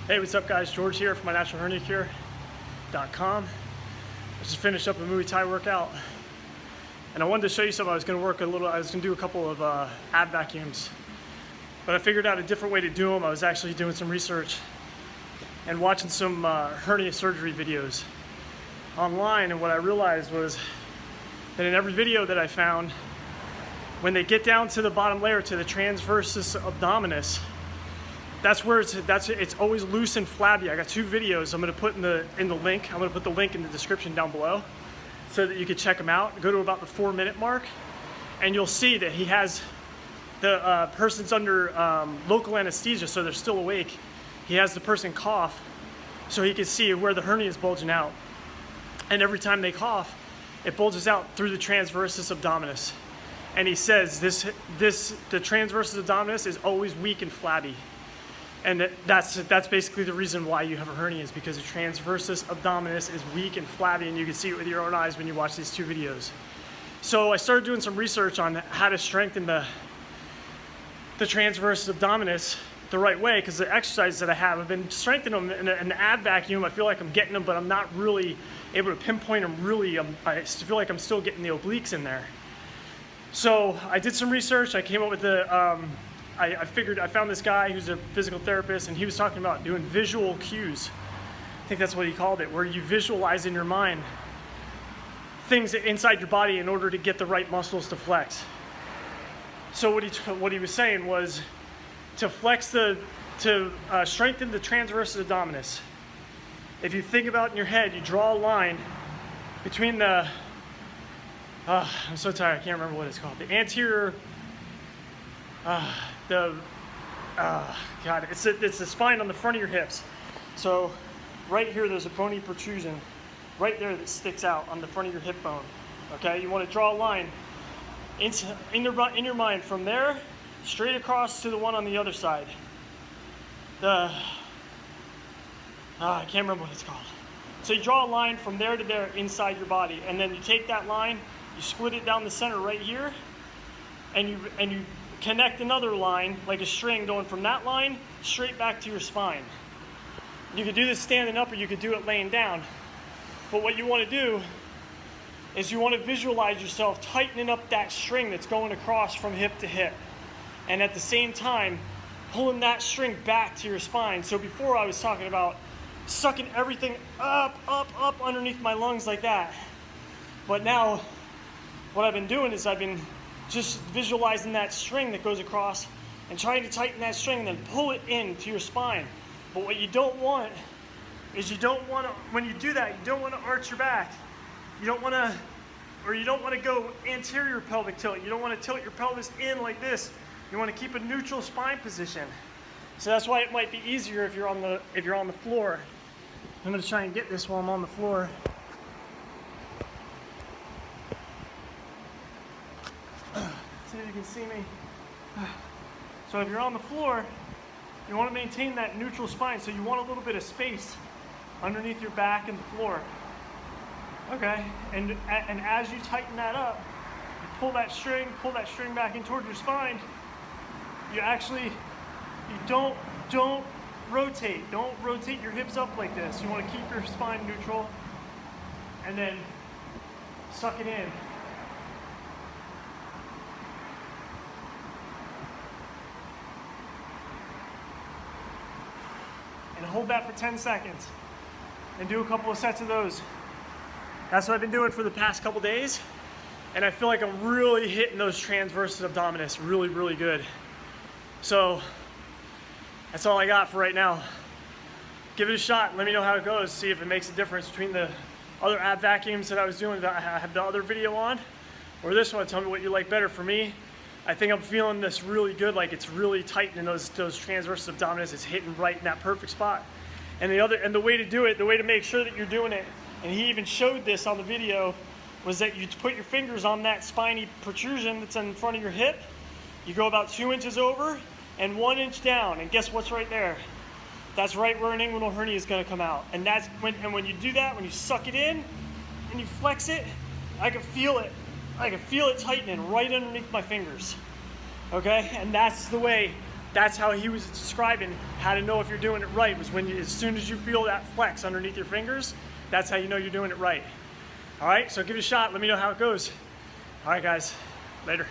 Hey, what's up guys? George here from mynaturalherniacure.com. I just finished up a Muay Thai workout and I wanted to show you something. I was going to do a couple of ab vacuums, but I figured out a different way to do them. I was actually doing some research and watching some hernia surgery videos online, and what I realized was that in every video that I found, when they get down to the bottom layer, to the Transversus Abdominis, that's where it's always loose and flabby. I got two videos I'm going to put in the link. I'm going to put the link in the description down below so that you can check them out. Go to about the 4-minute mark and you'll see that he has the person's under local anesthesia, so they're still awake. He has the person cough so he can see where the hernia is bulging out, and every time they cough it bulges out through the Transversus Abdominis. And he says the Transversus Abdominis is always weak and flabby. And that's basically the reason why you have a hernia, is because the Transversus Abdominis is weak and flabby, and you can see it with your own eyes when you watch these two videos. So I started doing some research on how to strengthen the Transversus Abdominis the right way, because the exercises that I have, I've been strengthening them in the ab vacuum. I feel like I'm getting them, but I'm not really able to pinpoint them really. I feel like I'm still getting the obliques in there. So I did some research. I came up with I found this guy who's a physical therapist, and he was talking about doing visual cues. I think that's what he called it, where you visualize in your mind things inside your body in order to get the right muscles to flex. So what he was saying was to strengthen the Transversus Abdominis. If you think about in your head, you draw a line between the I'm so tired, I can't remember what it's called. The anterior, God, it's the spine on the front of your hips. So right here, there's a bony protrusion right there that sticks out on the front of your hip bone. Okay, you want to draw a line in your mind from there straight across to the one on the other side. I can't remember what it's called. So you draw a line from there to there inside your body, and then you take that line, you split it down the center right here, and you connect another line like a string going from that line straight back to your spine. You could do this standing up, or you could do it laying down. But what you want to do is you want to visualize yourself tightening up that string that's going across from hip to hip, and at the same time pulling that string back to your spine. So before I was talking about sucking everything up underneath my lungs like that, but now what I've been doing is I've been just visualizing that string that goes across and trying to tighten that string and then pull it into your spine. But what you don't want is when you do that, you don't want to arch your back. You don't want to go anterior pelvic tilt. You don't want to tilt your pelvis in like this. You want to keep a neutral spine position. So that's why it might be easier if you're on the floor. I'm going to try and get this while I'm on the floor. See if you can see me. So if you're on the floor, you want to maintain that neutral spine, so you want a little bit of space underneath your back and the floor. Okay, and as you tighten that up, you pull that string back in toward your spine. You don't rotate. Don't rotate your hips up like this. You want to keep your spine neutral and then suck it in. And hold that for 10 seconds and do a couple of sets of those. That's what I've been doing for the past couple days, and I feel like I'm really hitting those Transversus Abdominis really, really good. So that's all I got for right now. Give it a shot. Let me know how it goes. See if it makes a difference between the other ab vacuums that I was doing that I have the other video on, or this one. Tell me what you like better. For me, I think I'm feeling this really good, like it's really tightening those Transversus Abdominis. It's hitting right in that perfect spot. And the way to do it, the way to make sure that you're doing it, and he even showed this on the video, was that you put your fingers on that spiny protrusion that's in front of your hip. You go about 2 inches over and 1 inch down, and guess what's right there? That's right where an inguinal hernia is going to come out. And when you do that, when you suck it in and you flex it, I can feel it. I can feel it tightening right underneath my fingers. Okay, and that's the way That's how he was describing how to know if you're doing it right, was when you, as soon as you feel that flex underneath your fingers, that's how you know you're doing it right. All right, so give it a shot. Let me know how it goes. All right, guys, later.